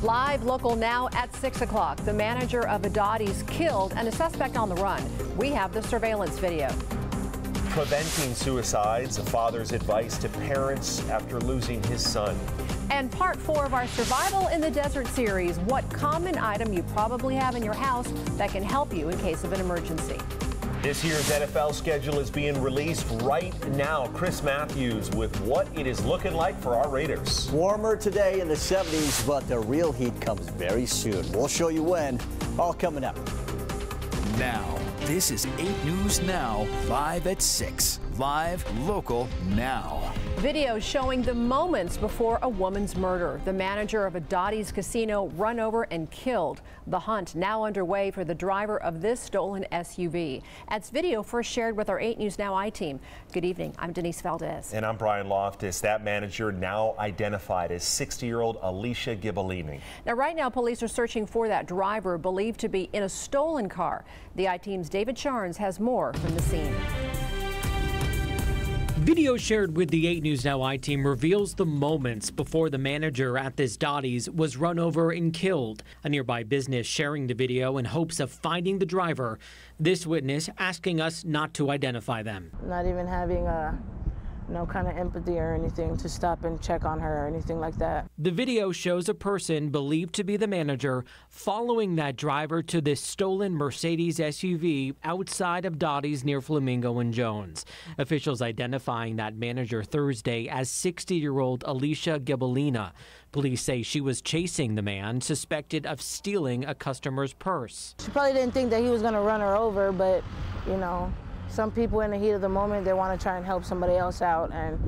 Live local now at 6 o'clock. The manager of a Dotsies killed and a suspect on the run. We have the surveillance video. Preventing suicides, a father's advice to parents after losing his son. And part 4 of our Survival in the Desert series, what common item you probably have in your house that can help you in case of an emergency. This year's NFL schedule is being released right now. Chris Matthews with what it is looking like for our Raiders. Warmer today in the 70s, but the real heat comes very soon. We'll show you when. All coming up. Now, this is 8 News Now, live at 6. Live, local, now. Video showing the moments before a woman's murder. The manager of a Dotsies casino run over and killed. The hunt now underway for the driver of this stolen SUV. That's video first shared with our 8 News Now I-team. Good evening. I'm Denise Valdez. And I'm Brian Loftus. That manager now identified as 60-year-old Alicia Gibellini. Now, right now, police are searching for that driver believed to be in a stolen car. The I-team's David Charnes has more from the scene. Video shared with the 8 News Now I-team reveals the moments before the manager at this Dotsies was run over and killed. A nearby business sharing the video in hopes of finding the driver. This witness asking us not to identify them. Not even having no kind of empathy or anything to stop and check on her or anything like that. The video shows a person believed to be the manager following that driver to this stolen Mercedes SUV outside of Dotsies near Flamingo and Jones. Officials identifying that manager Thursday as 60-year-old Alicia Gibellini. Police say she was chasing the man suspected of stealing a customer's purse. She probably didn't think that he was going to run her over, but, you know, some people in the heat of the moment, they want to try and help somebody else out, and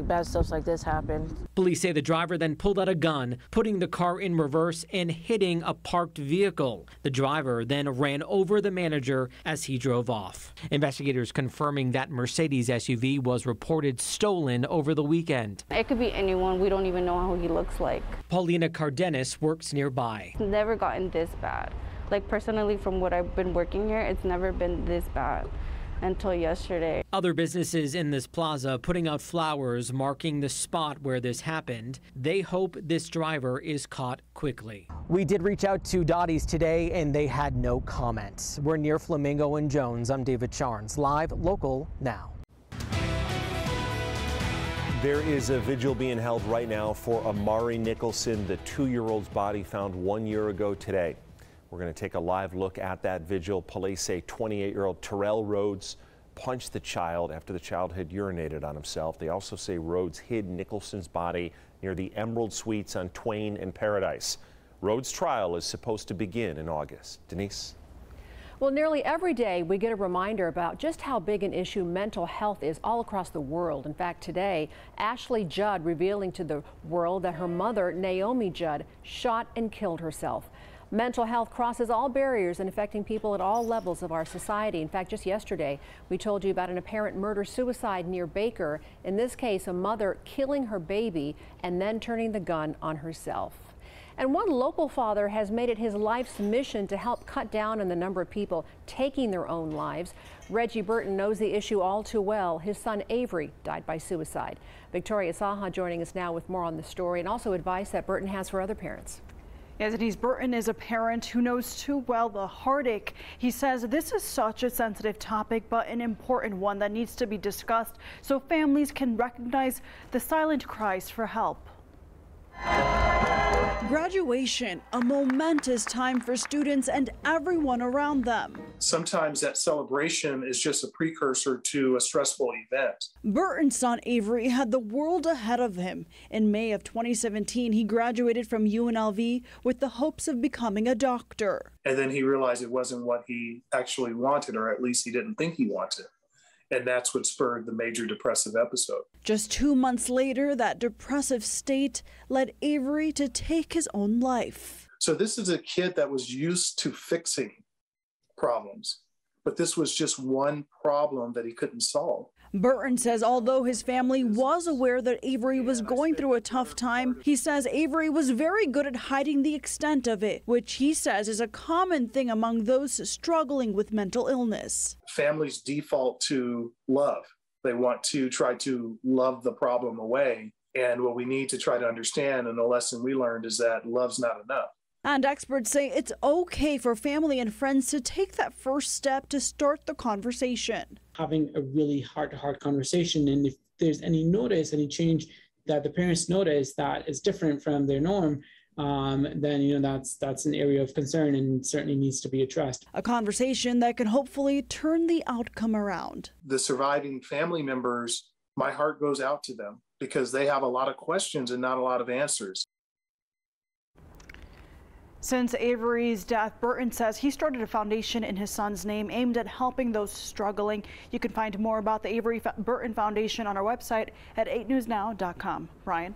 bad stuff like this happen. Police say the driver then pulled out a gun, putting the car in reverse and hitting a parked vehicle. The driver then ran over the manager as he drove off. Investigators confirming that Mercedes SUV was reported stolen over the weekend. It could be anyone. We don't even know how he looks like. Paulina Cardenas works nearby. It's never gotten this bad. Like, personally, from what I've been working here, it's never been this bad until yesterday. Other businesses in this plaza putting out flowers marking the spot where this happened. They hope this driver is caught quickly. We did reach out to Dotsies today and they had no comments. We're near Flamingo and Jones. I'm David Charnes, live, local, now. There is a vigil being held right now for Amari Nichols, the 2-year-old's body found 1 year ago today. We're going to take a live look at that vigil. Police say 28-year-old Terrell Rhodes punched the child after the child had urinated on himself. They also say Rhodes hid Nicholson's body near the Emerald Suites on Twain and Paradise. Rhodes' trial is supposed to begin in August. Denise? Well, nearly every day we get a reminder about just how big an issue mental health is all across the world. In fact, today, Ashley Judd revealing to the world that her mother, Naomi Judd, shot and killed herself. Mental health crosses all barriers and affecting people at all levels of our society. In fact, just yesterday, we told you about an apparent murder-suicide near Baker. In this case, a mother killing her baby and then turning the gun on herself. And one local father has made it his life's mission to help cut down on the number of people taking their own lives. Reggie Burton knows the issue all too well. His son Avery died by suicide. Victoria Saha joining us now with more on the story and also advice that Burton has for other parents. Yes, Denise, Burton is a parent who knows too well the heartache. He says this is such a sensitive topic, but an important one that needs to be discussed so families can recognize the silent cries for help. Graduation, a momentous time for students and everyone around them. Sometimes that celebration is just a precursor to a stressful event. Burton's son Avery had the world ahead of him. In May of 2017, he graduated from UNLV with the hopes of becoming a doctor. And then he realized it wasn't what he actually wanted, or at least he didn't think he wanted. And that's what spurred the major depressive episode. Just 2 months later, that depressive state led Avery to take his own life. So this is a kid that was used to fixing problems, but this was just one problem that he couldn't solve. Burton says although his family was aware that Avery was going through a tough time, he says Avery was very good at hiding the extent of it, which he says is a common thing among those struggling with mental illness. Families default to love. They want to try to love the problem away. And what we need to try to understand, and the lesson we learned, is that love's not enough. And experts say it's okay for family and friends to take that first step to start the conversation. Having a really heart-to-heart conversation, and if there's any change that the parents notice that is different from their norm, then that's an area of concern and certainly needs to be addressed. A conversation that can hopefully turn the outcome around. The surviving family members, my heart goes out to them because they have a lot of questions and not a lot of answers. Since Avery's death, Burton says he started a foundation in his son's name aimed at helping those struggling. You can find more about the Avery Burton Foundation on our website at 8newsnow.com. Ryan.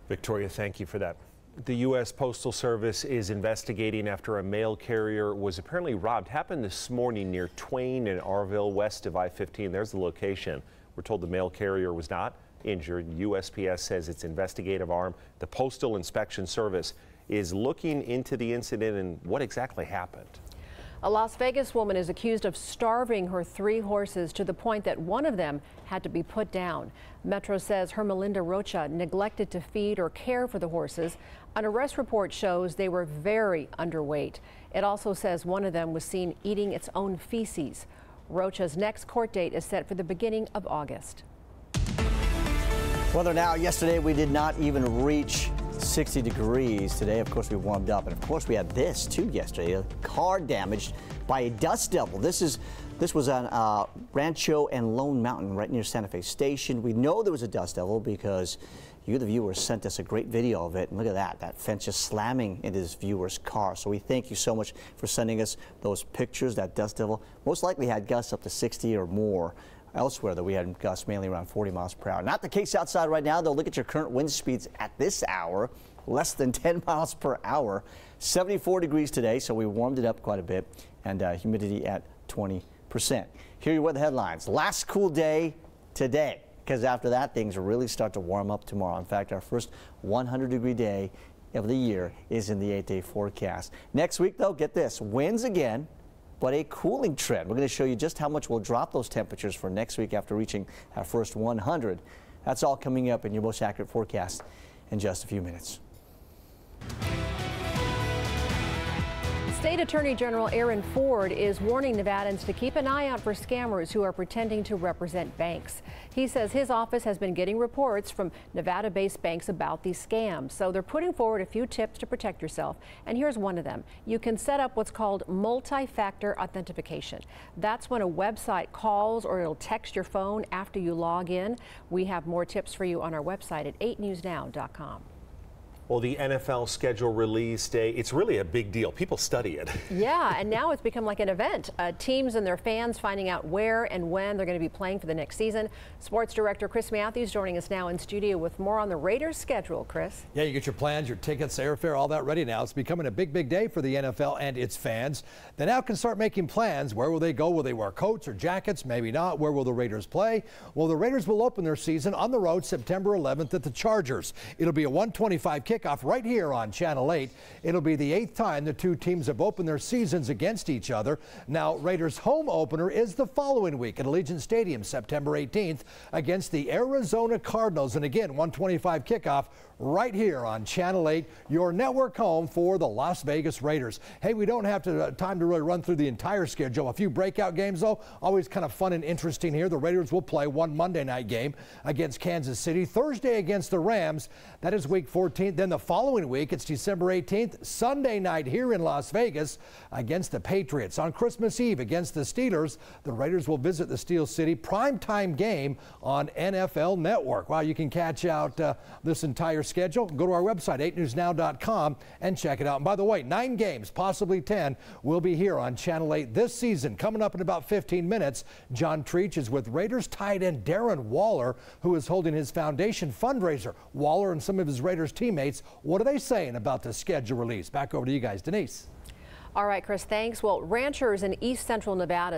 Victoria, thank you for that. The U.S. Postal Service is investigating after a mail carrier was apparently robbed. Happened this morning near Twain and Arville, west of I-15. There's the location. We're told the mail carrier was not injured. USPS says its investigative arm, the Postal Inspection Service, is looking into the incident and what exactly happened. A Las Vegas woman is accused of starving her 3 horses to the point that one of them had to be put down. Metro says Hermelinda Rocha neglected to feed or care for the horses. An arrest report shows they were very underweight. It also says one of them was seen eating its own feces. Rocha's next court date is set for the beginning of August. Weather now. Yesterday we did not even reach 60 degrees. Today, of course, we warmed up, and of course we had this too yesterday, a car damaged by a dust devil. This was on Rancho and Lone Mountain right near Santa Fe Station. We know there was a dust devil because you, the viewers, sent us a great video of it, and look at that fence just slamming into this viewer's car. So we thank you so much for sending us those pictures. That dust devil most likely had gusts up to 60 or more. Elsewhere, though, we had gusts mainly around 40 miles per hour. Not the case outside right now, though. Look at your current wind speeds at this hour, less than 10 miles per hour. 74 degrees today, so we warmed it up quite a bit, and humidity at 20%. Here are your weather headlines. Last cool day today, because after that, things really start to warm up tomorrow. In fact, our first 100-degree day of the year is in the 8-day forecast. Next week, though, get this, winds again, but a cooling trend. We're going to show you just how much we'll drop those temperatures for next week after reaching our first 100. That's all coming up in your most accurate forecast in just a few minutes. State Attorney General Aaron Ford is warning Nevadans to keep an eye out for scammers who are pretending to represent banks. He says his office has been getting reports from Nevada-based banks about these scams. So they're putting forward a few tips to protect yourself. And here's one of them. You can set up what's called multi-factor authentication. That's when a website calls or it'll text your phone after you log in. We have more tips for you on our website at 8newsnow.com. Well, the NFL schedule release day, it's really a big deal. People study it. Yeah, and now it's become like an event. Teams and their fans finding out where and when they're going to be playing for the next season. Sports director Chris Matthews joining us now in studio with more on the Raiders schedule. Chris? Yeah, you get your plans, your tickets, airfare, all that ready now. It's becoming a big day for the NFL and its fans. They now can start making plans. Where will they go? Will they wear coats or jackets? Maybe not. Where will the Raiders play? Well, the Raiders will open their season on the road September 11th at the Chargers. It'll be a 1:25 kickoff right here on Channel 8. It'll be the 8th time the two teams have opened their seasons against each other. Now, Raiders' home opener is the following week at Allegiant Stadium, September 18th, against the Arizona Cardinals. And again, 1:25 kickoff right here on Channel 8, your network home for the Las Vegas Raiders. Hey, we don't have time to really run through the entire schedule. A few breakout games, though, always kind of fun and interesting here. The Raiders will play one Monday night game against Kansas City, Thursday against the Rams. That is week 14. Then the following week, it's December 18th, Sunday night here in Las Vegas against the Patriots. On Christmas Eve against the Steelers, the Raiders will visit the Steel City primetime game on NFL Network. Wow, you can catch out this entire schedule. Go to our website, 8newsnow.com, and check it out. And by the way, 9 games, possibly 10, will be here on Channel 8 this season. Coming up in about 15 minutes, John Treach is with Raiders tight end Darren Waller, who is holding his foundation fundraiser. Waller and some of his Raiders teammates, what are they saying about the schedule release? Back over to you guys. Denise. All right, Chris, thanks. Well, ranchers in east central Nevada